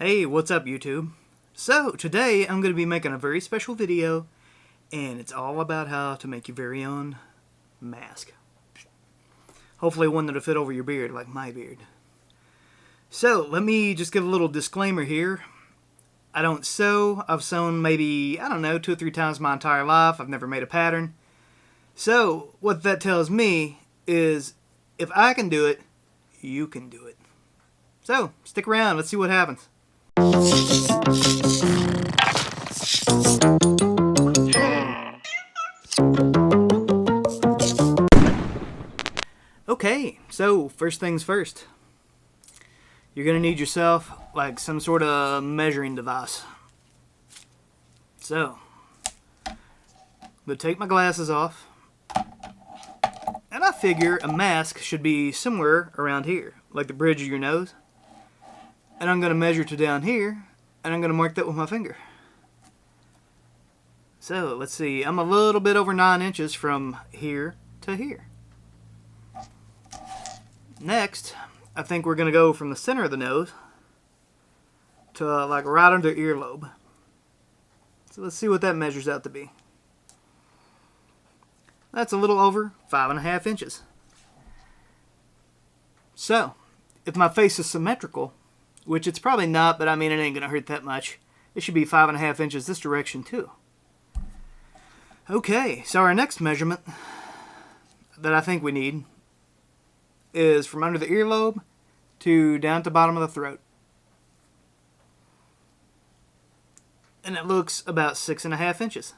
Hey, what's up YouTube? So, today I'm going to be making a very special video, and it's all about how to make your very own mask. Hopefully one that'll fit over your beard, like my beard. So, let me just give a little disclaimer here. I don't sew. I've sewn maybe, I don't know, 2 or 3 times my entire life. I've never made a pattern. So, what that tells me is, if I can do it, you can do it. So, stick around. Let's see what happens. Okay, so first things first. You're going to need yourself like some sort of measuring device. So, I'm going to take my glasses off. And I figure a mask should be somewhere around here, like the bridge of your nose. And I'm going to measure to down here, and I'm going to mark that with my finger. So, let's see. I'm a little bit over 9 inches from here to here. Next, I think we're going to go from the center of the nose to like right under the earlobe. So let's see what that measures out to be. That's a little over 5.5 inches. So, if my face is symmetrical, which it's probably not, but I mean it ain't going to hurt that much, it should be 5.5 inches this direction too. Okay, so our next measurement that I think we need is from under the earlobe to down at the bottom of the throat. And it looks about 6.5 inches.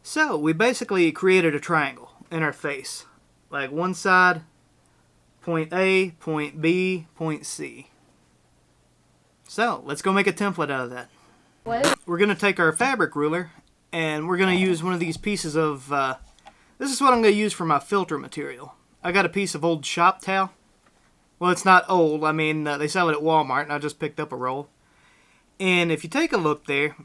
So, we basically created a triangle in our face. Like one side, point A, point B, point C. So, let's go make a template out of that. What? We're going to take our fabric ruler, and we're going to use one of these pieces of, this is what I'm going to use for my filter material. I got a piece of old shop towel. Well, it's not old. I mean, they sell it at Walmart, and I just picked up a roll. And if you take a look there,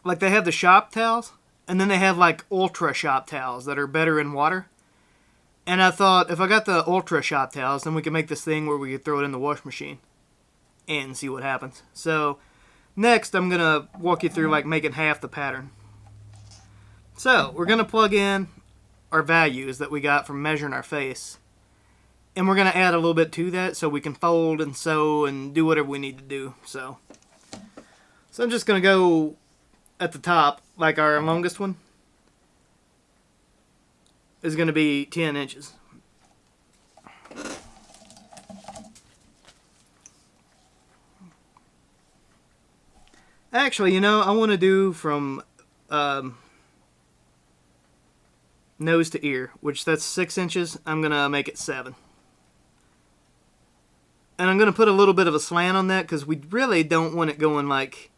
like they have the shop towels, and then they have like ultra shop towels that are better in water. And I thought, if I got the ultra shop towels, then we could make this thing where we could throw it in the wash machine and see what happens. So, next I'm going to walk you through like making half the pattern. So, we're going to plug in our values that we got from measuring our face. And we're going to add a little bit to that so we can fold and sew and do whatever we need to do. So I'm just going to go at the top, like our longest one is going to be 10 inches. Actually, you know, I want to do from nose to ear, which that's 6 inches. I'm going to make it 7. And I'm going to put a little bit of a slant on that because we really don't want it going like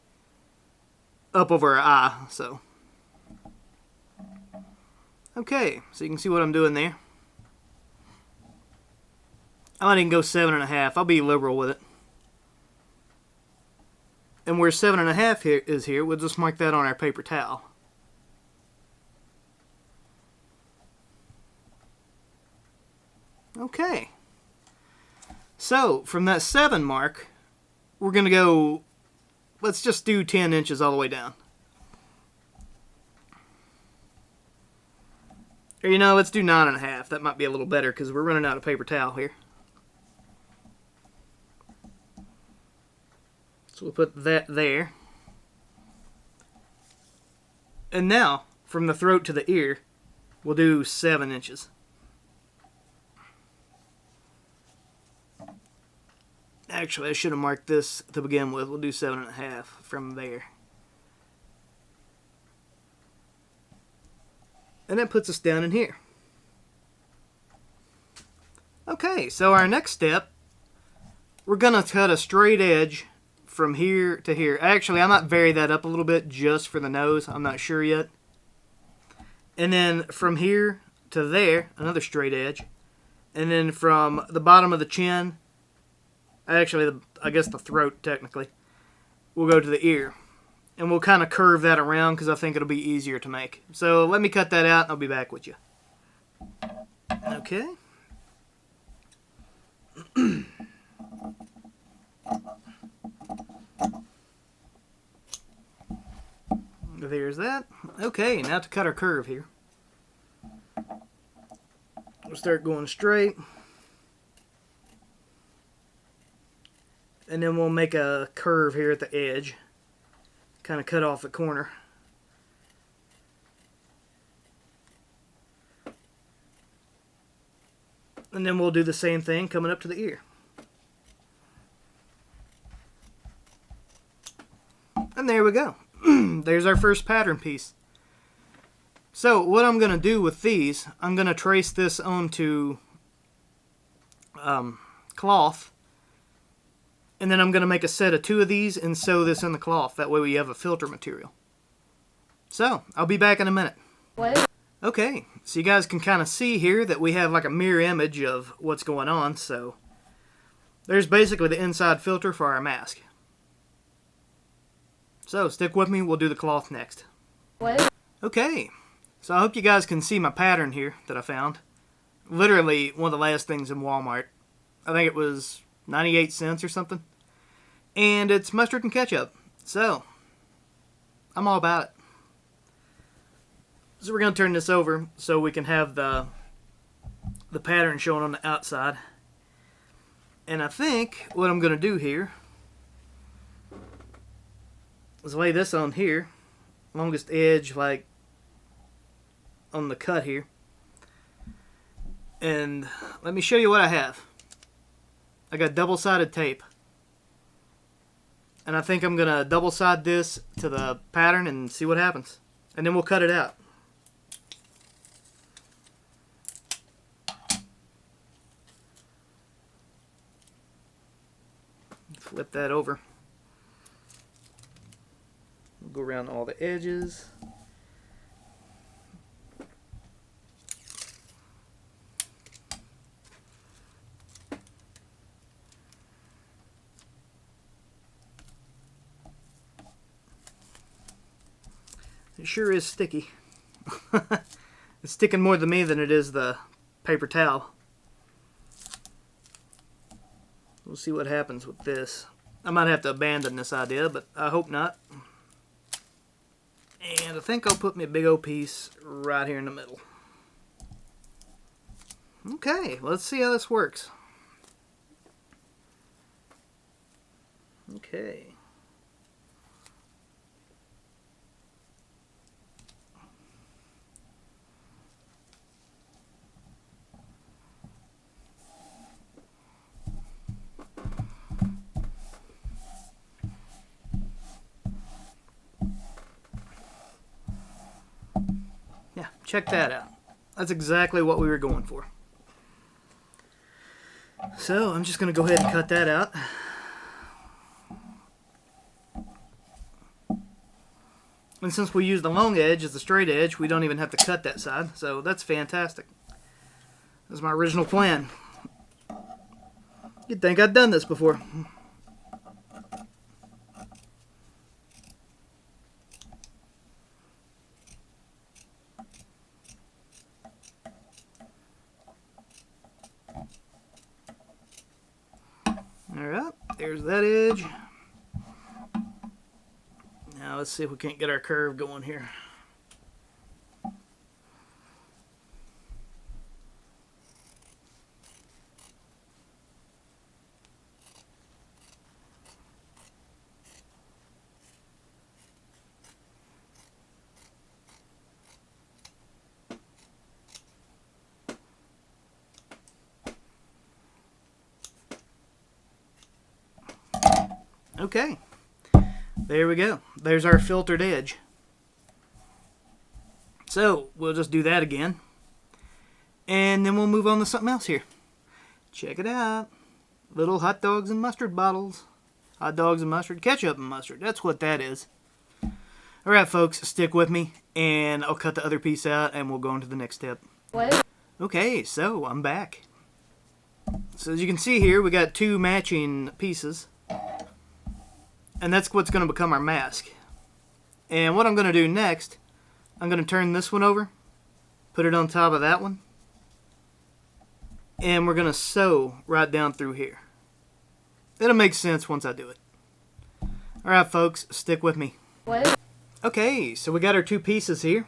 up over our eye. So, okay, so you can see what I'm doing there. I might even go 7.5. I'll be liberal with it. And where 7.5 here is here, we'll just mark that on our paper towel. Okay. So, from that 7 mark, we're going to go, let's just do 10 inches all the way down. Or, you know, let's do 9.5. That might be a little better because we're running out of paper towel here. So we'll put that there. And now, from the throat to the ear, we'll do 7 inches. Actually, I should have marked this to begin with. We'll do 7.5 from there. And that puts us down in here. Okay, so our next step, we're going to cut a straight edge from here to here. Actually, I might vary that up a little bit just for the nose. I'm not sure yet. And then from here to there, another straight edge. And then from the bottom of the chin, actually, I guess the throat, technically, we'll go to the ear. And we'll kind of curve that around because I think it'll be easier to make. So let me cut that out and I'll be back with you. Okay. There's that. Okay, now to cut our curve here. We'll start going straight. And then we'll make a curve here at the edge. Kind of cut off the corner. And then we'll do the same thing coming up to the ear. And there we go. There's our first pattern piece. So what I'm going to do with these, I'm going to trace this onto cloth. And then I'm going to make a set of 2 of these and sew this in the cloth. That way we have a filter material. So, I'll be back in a minute. What? Okay, so you guys can kind of see here that we have like a mirror image of what's going on. So, there's basically the inside filter for our mask. So, stick with me, we'll do the cloth next. What? Okay, so I hope you guys can see my pattern here that I found. Literally one of the last things in Walmart. I think it was 98 cents or something. And it's mustard and ketchup. So, I'm all about it. So we're going to turn this over so we can have the pattern showing on the outside. And I think what I'm going to do here is lay this on here. Longest edge like on the cut here. And let me show you what I have. I got double-sided tape. And I think I'm going to double-side this to the pattern and see what happens. And then we'll cut it out. Flip that over. We'll go around all the edges. It sure is sticky. It's sticking more to me than it is the paper towel. We'll see what happens with this. I might have to abandon this idea, but I hope not. And I think I'll put me a big old piece right here in the middle. Okay, let's see how this works. Okay. Yeah, check that out. That's exactly what we were going for. So I'm just going to go ahead and cut that out. And since we use the long edge as the straight edge, we don't even have to cut that side. So that's fantastic. That's my original plan. You'd think I'd done this before. Alright, there's that edge. Now let's see if we can't get our curve going here. Okay, there we go. There's our filtered edge. So we'll just do that again. And then we'll move on to something else here. Check it out. Little hot dogs and mustard bottles. Hot dogs and mustard, ketchup and mustard. That's what that is. Alright folks, stick with me and I'll cut the other piece out and we'll go on to the next step. What? Okay, so I'm back. So as you can see here, we got 2 matching pieces. And that's what's going to become our mask. And what I'm going to do next, I'm going to turn this one over, put it on top of that one, and we're going to sew right down through here. It'll make sense once I do it. Alright folks, stick with me. What? Okay, so we got our two pieces here.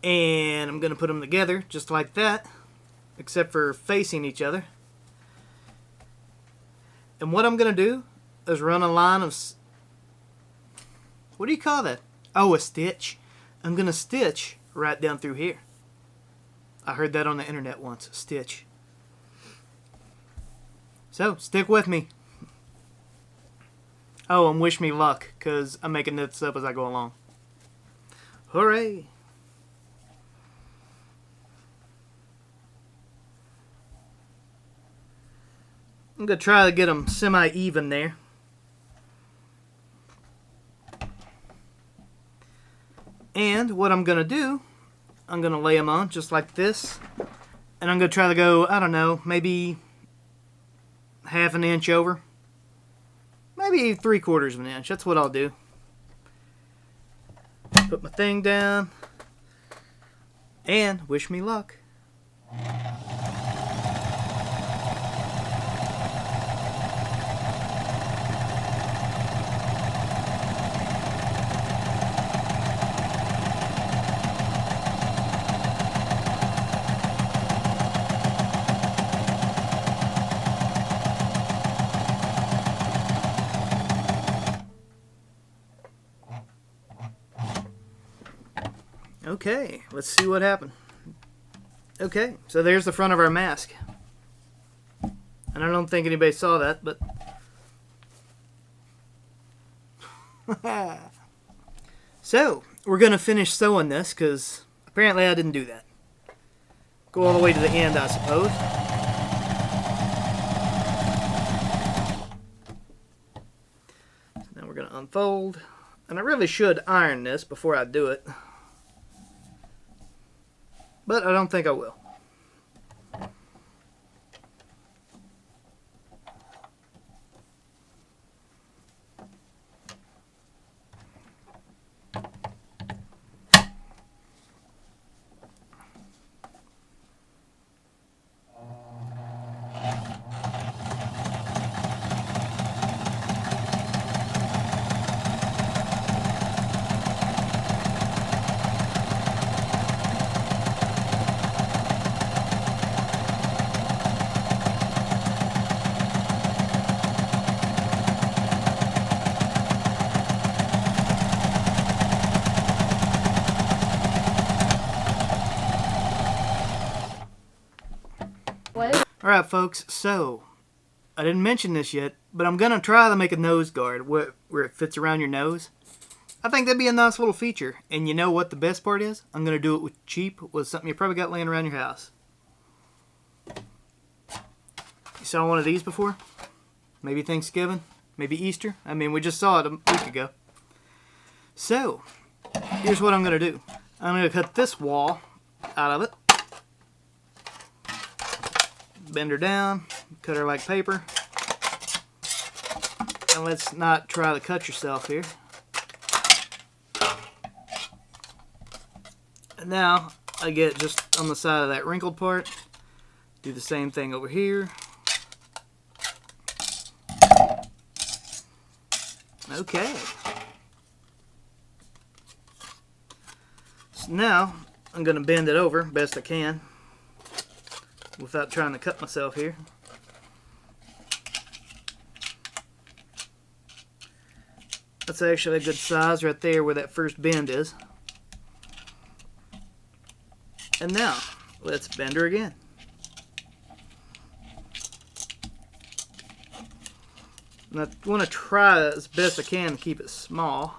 And I'm going to put them together just like that, except for facing each other. And what I'm going to do is run a line of... What do you call that? Oh, a stitch. I'm going to stitch right down through here. I heard that on the internet once, a stitch. So, stick with me. Oh, and wish me luck, because I'm making this up as I go along. Hooray! I'm going to try to get them semi-even there. And what I'm going to do, I'm going to lay them on just like this. And I'm going to try to go, I don't know, maybe half an inch over. Maybe 3/4 of an inch. That's what I'll do. Put my thing down. And wish me luck. Okay, let's see what happened. Okay, so there's the front of our mask. And I don't think anybody saw that, but... So, we're going to finish sewing this, because apparently I didn't do that. Go all the way to the end, I suppose. So now we're going to unfold. And I really should iron this before I do it. But I don't think I will. Alright folks, so I didn't mention this yet, but I'm going to try to make a nose guard where it fits around your nose. I think that'd be a nice little feature. And you know what the best part is? I'm going to do it with cheap, with something you probably got laying around your house. You saw one of these before? Maybe Thanksgiving? Maybe Easter? I mean, we just saw it a week ago. So, here's what I'm going to do. I'm going to cut this wall out of it. Bend her down, cut her like paper. And let's not try to cut yourself here. And now I get just on the side of that wrinkled part. Do the same thing over here. Okay. So now I'm going to bend it over best I can without trying to cut myself here. That's actually a good size right there where that first bend is. And now, let's bend her again. And I want to try as best I can to keep it small.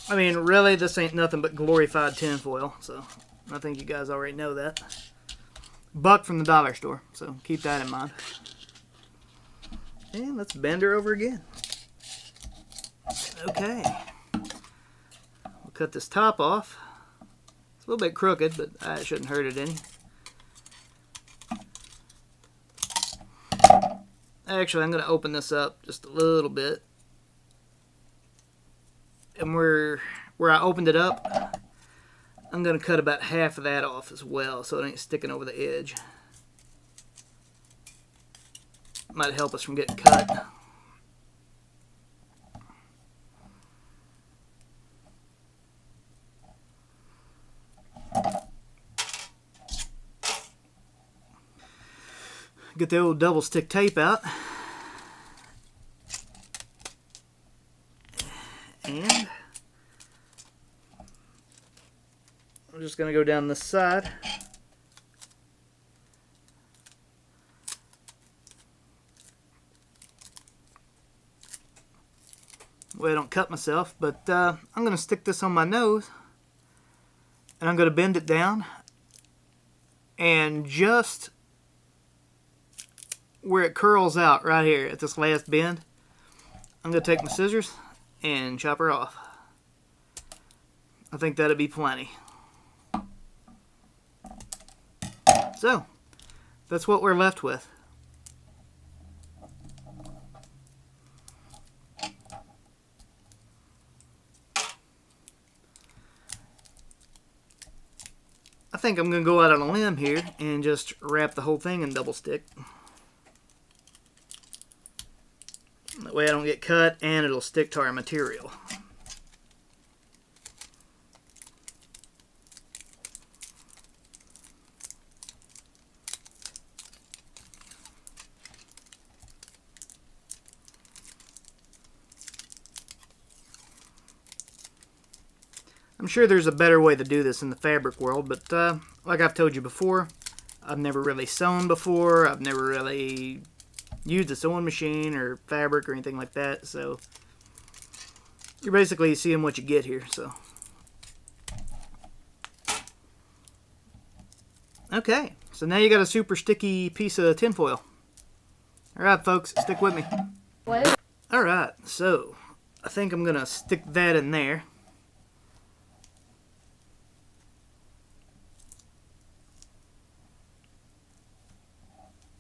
I mean, really, this ain't nothing but glorified tinfoil, so I think you guys already know that. $1 from the dollar store, so keep that in mind. And let's bend her over again. Okay. We'll cut this top off. It's a little bit crooked, but it shouldn't hurt it any. Actually, I'm going to open this up just a little bit. And where I opened it up, I'm going to cut about half of that off as well, so it ain't sticking over the edge. Might help us from getting cut. Get the old double stick tape out. And I'm just going to go down this side. Way I don't cut myself, but I'm going to stick this on my nose and I'm going to bend it down, and just where it curls out right here at this last bend, I'm going to take my scissors and chop her off. I think that'd be plenty. So, that's what we're left with. I think I'm going to go out on a limb here and just wrap the whole thing in double stick. That way I don't get cut and it'll stick to our material. I'm sure there's a better way to do this in the fabric world, but like I've told you before, I've never really sewn before. I've never really used a sewing machine or fabric or anything like that, so you're basically seeing what you get here. So okay, so now you got a super sticky piece of tinfoil. Alright folks, stick with me. What? Alright, so I think I'm gonna stick that in there.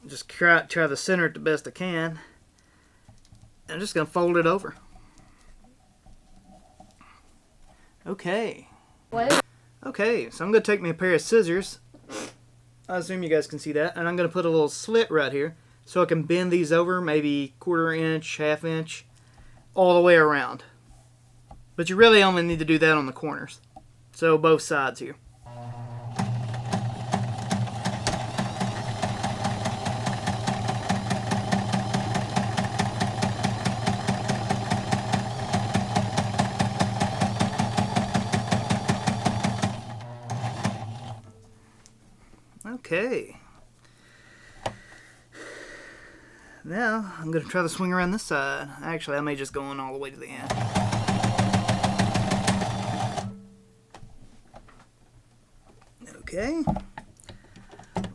Just try to center it the best I can. I'm just going to fold it over. Okay. What? Okay, so I'm going to take me a pair of scissors. I assume you guys can see that. And I'm going to put a little slit right here so I can bend these over maybe 1/4 inch, 1/2 inch, all the way around. But you really only need to do that on the corners. So both sides here. Okay. Now, I'm going to try to swing around this side. Actually, I may just go on all the way to the end. Okay.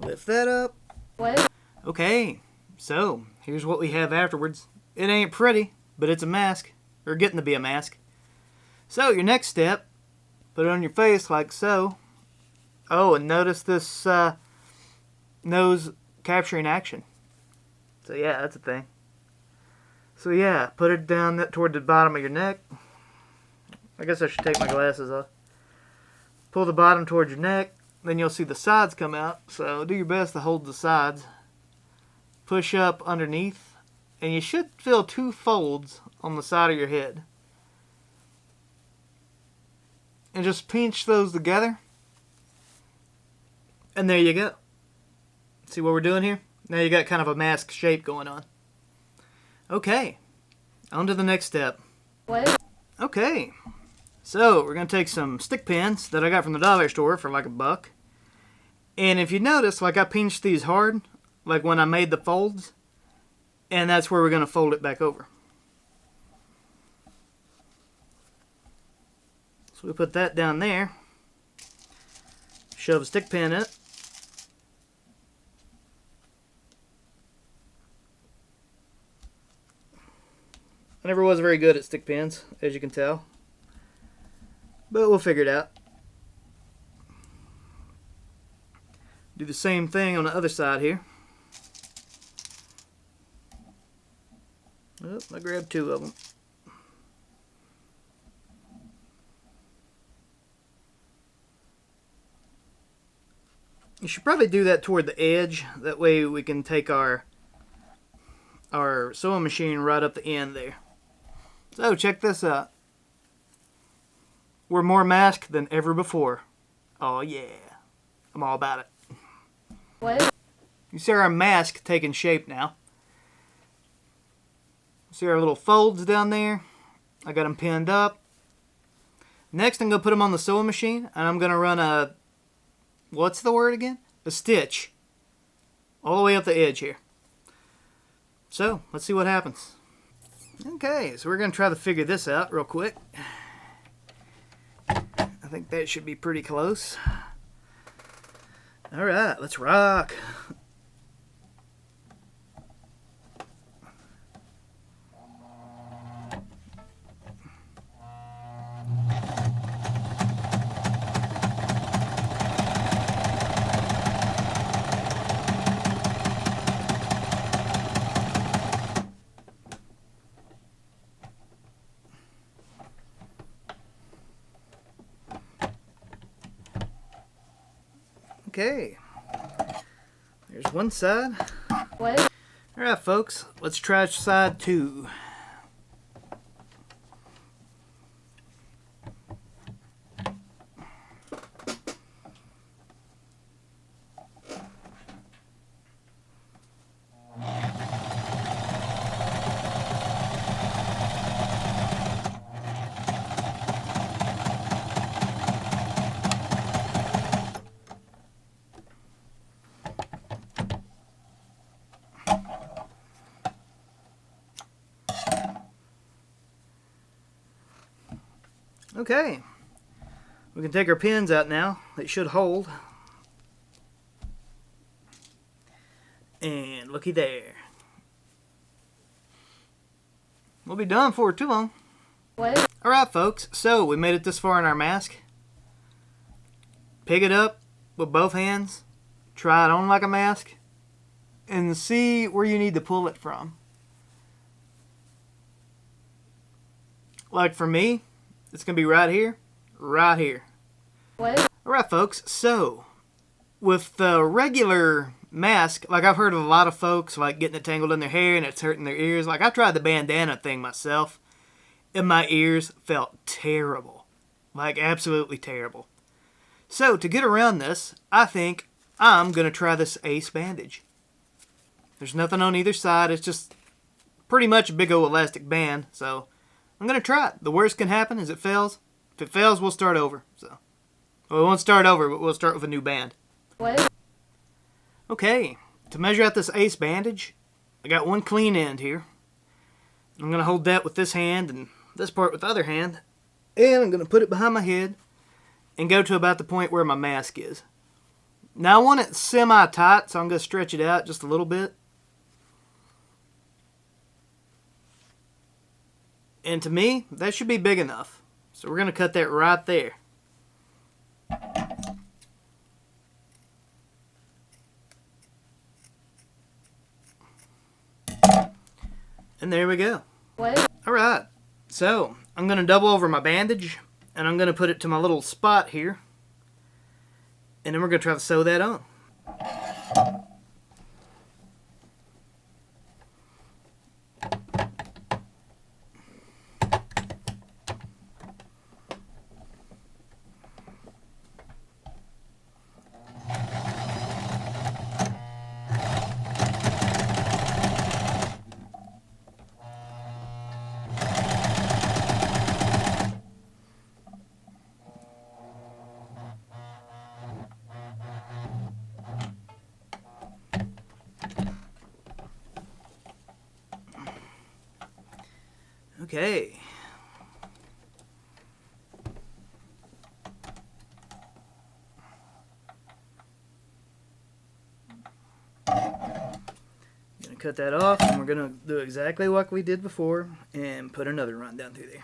Lift that up. What? Okay. So, here's what we have afterwards. It ain't pretty, but it's a mask. Or getting to be a mask. So, your next step, put it on your face like so. Oh, and notice this nose capturing action. So yeah, that's a thing. So yeah, put it down toward the bottom of your neck. I guess I should take my glasses off. Pull the bottom towards your neck. Then you'll see the sides come out. So do your best to hold the sides. Push up underneath. And you should feel 2 folds on the side of your head. And just pinch those together. And there you go. See what we're doing here? Now you got kind of a mask shape going on. Okay. On to the next step. What? Okay. So, we're going to take some stick pins that I got from the dollar store for like $1. And if you notice, like I pinched these hard, like when I made the folds. And that's where we're going to fold it back over. So we put that down there. Shove a stick pin in it. I never was very good at stick pins, as you can tell. But we'll figure it out. Do the same thing on the other side here. Oh, I grabbed 2 of them. You should probably do that toward the edge. That way we can take our our sewing machine right up the end there. So check this out. We're more masked than ever before. Oh yeah, I'm all about it. What? You see our mask taking shape now. See our little folds down there? I got them pinned up. Next I'm going to put them on the sewing machine and I'm going to run a, what's the word again? A stitch. All the way up the edge here. So, let's see what happens. Okay, so we're going to try to figure this out real quick. I think that should be pretty close. Alright, let's rock. Okay, there's one side. What? Alright folks, let's try side 2. Okay, we can take our pins out now. They should hold. And looky there. We'll be done for too long. What? Alright folks, so we made it this far in our mask. Pick it up with both hands. Try it on like a mask. And see where you need to pull it from. Like for me, it's going to be right here, right here. What? Alright folks, so with the regular mask, like I've heard of a lot of folks like getting it tangled in their hair and it's hurting their ears. Like I tried the bandana thing myself and my ears felt terrible. Like absolutely terrible. So to get around this, I think I'm going to try this Ace bandage. There's nothing on either side. It's just pretty much a big old elastic band. So I'm going to try it. The worst can happen is it fails. If it fails, we'll start over. So, well, we won't start over, but we'll start with a new band. What? Okay, to measure out this Ace bandage, I got one clean end here. I'm going to hold that with this hand and this part with the other hand. And I'm going to put it behind my head and go to about the point where my mask is. Now I want it semi-tight, so I'm going to stretch it out just a little bit. And to me, that should be big enough. So we're going to cut that right there. And there we go. What? Alright, so I'm going to double over my bandage and I'm going to put it to my little spot here. And then we're going to try to sew that on. Okay. Gonna cut that off and we're gonna do exactly like we did before and put another run down through there.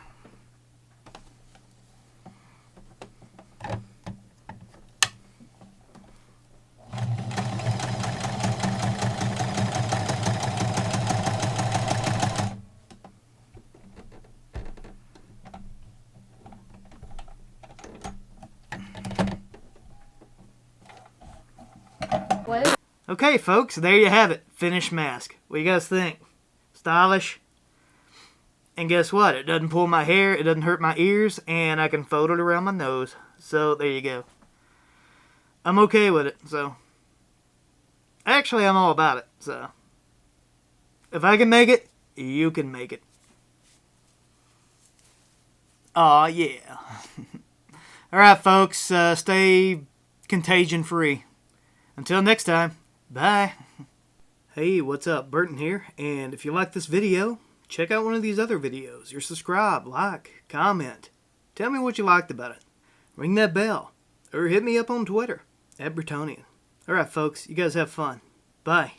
What? Okay, folks, there you have it. Finished mask. What do you guys think? stylish. And guess what? It doesn't pull my hair, it doesn't hurt my ears, and I can fold it around my nose. So there you go. I'm okay with it, so. Actually, I'm all about it, so. If I can make it, you can make it. Aw, yeah. Alright, folks, stay contagion free. Until next time, bye. Hey, what's up? Burton here, and if you like this video, check out one of these other videos. You're subscribed, like, comment. Tell me what you liked about it. Ring that bell. Or hit me up on Twitter, @Bretonian. Alright, folks, you guys have fun. Bye.